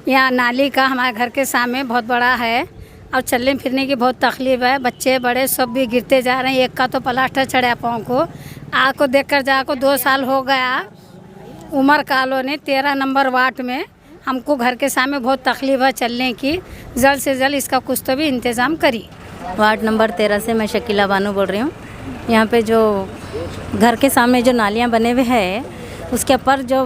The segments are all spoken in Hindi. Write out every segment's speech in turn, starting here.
यहाँ नाली का हमारे घर के सामने बहुत बड़ा है और चलने फिरने की बहुत तकलीफ है। बच्चे बड़े सब भी गिरते जा रहे हैं। एक का तो प्लास्टर चढ़ा पाँव को। आग को देख कर जाको 2 साल हो गया। उमर कॉलोनी 13 नंबर वार्ड में हमको घर के सामने बहुत तकलीफ है चलने की। जल्द से जल्द इसका कुछ तो भी इंतज़ाम करिए। वार्ड नंबर 13 से मैं शकीला बानू बोल रही हूँ। यहाँ पे जो घर के सामने जो नालियाँ बने हुए हैं उसके ऊपर जो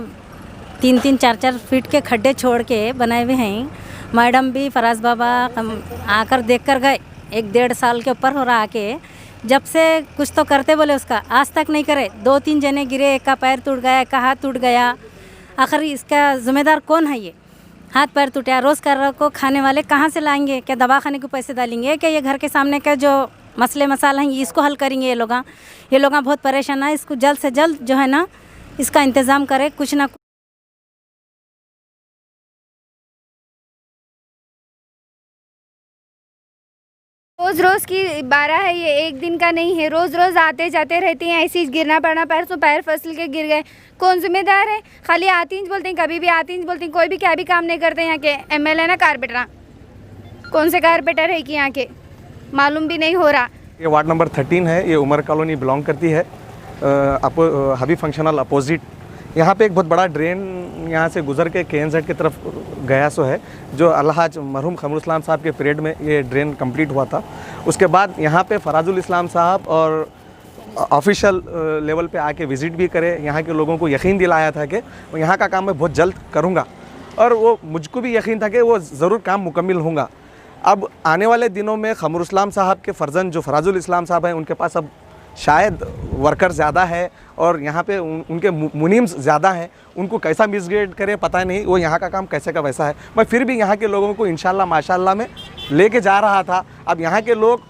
3-3, 4-4 फीट के खड्डे छोड़ के बनाए हुए हैं। मैडम भी फराज बाबा आकर देख कर गए। 1-1.5 साल के ऊपर हो रहा आके, जब से कुछ तो करते बोले उसका आज तक नहीं करे। 2-3 जने गिरे, एक का पैर टूट गया, एक का हाथ टूट गया। आखिर इसका जिम्मेदार कौन है? ये हाथ पैर टूटा, रोज़ कर को खाने वाले कहाँ से लाएंगे? क्या दवा खाने को पैसे डालेंगे? क्या ये घर के सामने का जो मसले मसाला हैं इसको हल करेंगे? ये लोग बहुत परेशान है। इसको जल्द से जल्द जो है ना इसका इंतज़ाम करे कुछ ना। रोज़ रोज़ की बारह है, ये एक दिन का नहीं है। रोज़ रोज़ आते जाते रहती हैं, ऐसे ही गिरना पड़ना। परसों पैर फिसल के गिर गए। कौन जिम्मेदार है? खाली आती इंच बोलते हैं, कभी भी आती इंच बोलते हैं। कोई भी क्या भी काम नहीं करते यहाँ के एमएलए ना कारपेटर। कौन से कारपेटर है कि यहाँ के मालूम भी नहीं हो रहा। ये वार्ड नंबर 13 है। ये उमर कॉलोनी बिलोंग करती है। हबी फंक्शनल अपोजिट। यहाँ पे एक बहुत बड़ा ड्रेन यहाँ से गुजर के KNZ की तरफ गया सो है, जो अलहाज मरहूम खमरुल इस्लाम साहब के पीरियड में ये ड्रेन कंप्लीट हुआ था। उसके बाद यहाँ पे फराजुल इस्लाम साहब और ऑफिशियल लेवल पे आके विज़िट भी करे। यहाँ के लोगों को यकीन दिलाया था कि यहाँ का काम मैं बहुत जल्द करूँगा, और वो मुझको भी यकीन था कि वो ज़रूर काम मुकम्मल होगा। अब आने वाले दिनों में खमरुल इस्लाम साहब के फ़र्जंद जो फराजुल इस्लाम साहब हैं, उनके पास अब शायद वर्कर ज़्यादा है और यहाँ पे उनके मुनीम्स ज़्यादा हैं। उनको कैसा मिसगाइड करे पता नहीं, वो यहाँ का काम कैसे का वैसा है। मैं फिर भी यहाँ के लोगों को इंशाल्लाह माशाल्लाह में लेके जा रहा था। अब यहाँ के लोग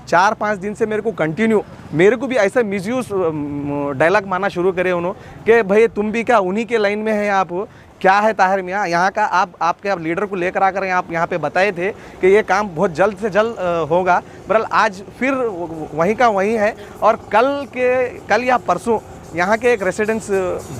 4-5 दिन से मेरे को कंटिन्यू, मेरे को भी ऐसा मिसयूज़ डायलॉग मारना शुरू करे उन्होंने कि भाई तुम भी क्या उन्हीं के लाइन में हैं? आप क्या है ताहिर मियाँ यहाँ का? आपके लीडर को लेकर आकर आप यहाँ पे बताए थे कि ये काम बहुत जल्द से जल्द होगा। बहरहाल आज फिर वहीं का वहीं है। और कल या परसों यहाँ के एक रेसिडेंस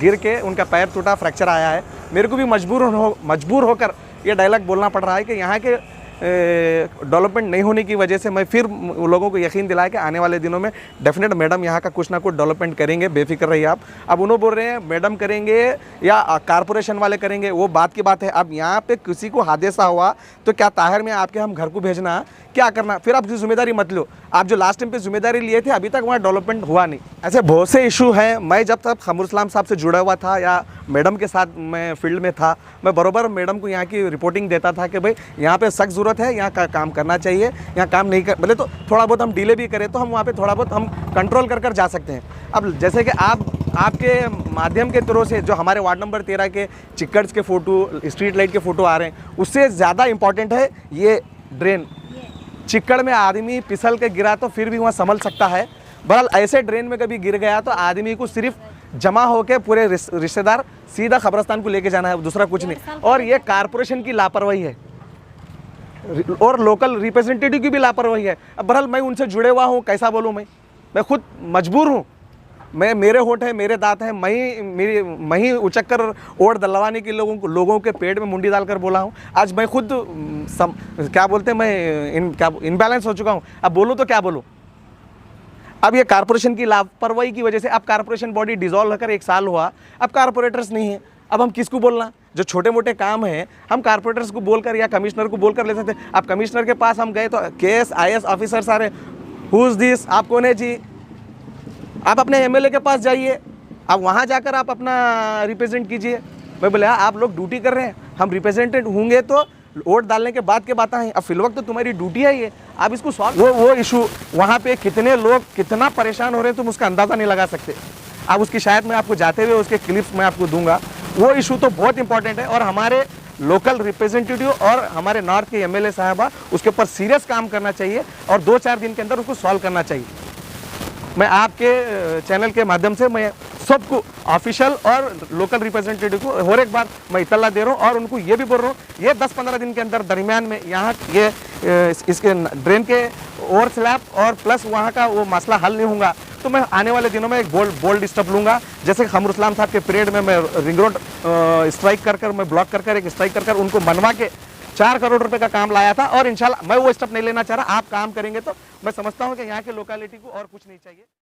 गिर के उनका पैर टूटा, फ्रैक्चर आया है। मेरे को भी मजबूर होकर ये डायलॉग बोलना पड़ रहा है कि यहाँ के डेवलपमेंट नहीं होने की वजह से मैं फिर लोगों को यकीन दिलाया कि आने वाले दिनों में डेफिनेट मैडम यहाँ का कुछ ना कुछ डेवलपमेंट करेंगे, बेफिक्र रहिए आप। अब उन्होंने बोल रहे हैं मैडम करेंगे या कारपोरेशन वाले करेंगे, वो बात की बात है। अब यहाँ पे किसी को हादसा हुआ तो क्या ताहिर में आपके हम घर को भेजना, क्या करना? फिर आप जिम्मेदारी मत लो। आप जो लास्ट टाइम पे जिम्मेदारी लिए थे अभी तक वहाँ डेवलपमेंट हुआ नहीं। ऐसे बहुत से इशू हैं। मैं जब तक खमरुल इस्लाम साहब से जुड़ा हुआ था या मैडम के साथ मैं फील्ड में था, मैं बराबर मैडम को यहाँ की रिपोर्टिंग देता था कि भाई यहाँ पे सख्त ज़रूरत है, यहाँ का काम करना चाहिए। यहाँ काम नहीं कर भले तो थोड़ा बहुत हम डिले भी करें तो हम वहाँ पे थोड़ा बहुत हम कंट्रोल कर जा सकते हैं। अब जैसे कि आपके माध्यम के थ्रू से जो हमारे वार्ड नंबर 13 के चिक्कर्स के फ़ोटो, स्ट्रीट लाइट के फ़ोटो आ रहे हैं, उससे ज़्यादा इम्पॉर्टेंट है ये ड्रेन। चिक्कड़ में आदमी फिसल के गिरा तो फिर भी वहाँ संभल सकता है। बहरहाल ऐसे ड्रेन में कभी गिर गया तो आदमी को सिर्फ जमा होकर पूरे रिश्तेदार सीधा कब्रिस्तान को लेके जाना है, दूसरा कुछ नहीं। और ये कारपोरेशन की लापरवाही है और लोकल रिप्रेजेंटेटिव की भी लापरवाही है। अब बहरहाल मैं उनसे जुड़े हुआ हूँ, कैसा बोलूँ? मैं खुद मजबूर हूँ। मेरे होठ है, मेरे दांत हैं, मैं ही उचक कर ओट दलवाने के लोगों के पेट में मुंडी डालकर बोला हूँ। आज मैं खुद क्या बोलते हैं, मैं इनबैलेंस हो चुका हूँ। अब बोलूँ तो क्या बोलूँ? अब ये कारपोरेशन की लापरवाही की वजह से अब कारपोरेशन बॉडी डिसॉल्व होकर 1 साल हुआ, अब कारपोरेटर्स नहीं है। अब हम किसको बोलना? जो छोटे मोटे काम हैं हम कारपोरेटर्स को बोलकर या कमिश्नर को बोलकर ले सकते हैं। अब कमिश्नर के पास हम गए तो KS IS ऑफिसर सारे, हु इज़ दिस, आप कौन है जी? आप अपने MLA के पास जाइए, अब वहाँ जाकर आप अपना रिप्रेजेंट कीजिए। मैं बोले आप लोग ड्यूटी कर रहे हैं, हम रिप्रेजेंटेड होंगे तो वोट डालने के बाद के बातें हैं। अब फिलवक्त तो तुम्हारी ड्यूटी है ये, आप इसको सॉल्व वो इशू वहाँ पे कितने लोग कितना परेशान हो रहे हैं तुम उसका अंदाज़ा नहीं लगा सकते। अब उसकी शायद मैं आपको जाते हुए उसके क्लिप्स मैं आपको दूंगा। वो इशू तो बहुत इंपॉर्टेंट है और हमारे लोकल रिप्रेजेंटेटिव और हमारे नॉर्थ के MLA साहबा उसके ऊपर सीरियस काम करना चाहिए और 2-4 दिन के अंदर उसको सॉल्व करना चाहिए। मैं आपके चैनल के माध्यम से मैं सबको ऑफिशियल और लोकल रिप्रेजेंटेटिव को और एक बार मैं इतला दे रहा हूँ और उनको ये भी बोल रहा हूँ ये 10-15 दिन के अंदर दरमियान में यहाँ ये इसके ड्रेन के ओवर स्लैब और प्लस वहाँ का वो मसला हल नहीं होगा तो मैं आने वाले दिनों में एक बोल्ड स्टेप लूंगा, जैसे खमर इस्लाम साहब के परेड में मैं रिंग रोड स्ट्राइक कर मैं ब्लॉक कर एक स्ट्राइक कर उनको मनवा के 4 करोड़ रुपए का काम लाया था। और इंशाल्लाह मैं वो स्टेप नहीं लेना चाह रहा, आप काम करेंगे तो मैं समझता हूँ कि यहाँ के लोकेलिटी को और कुछ नहीं चाहिए।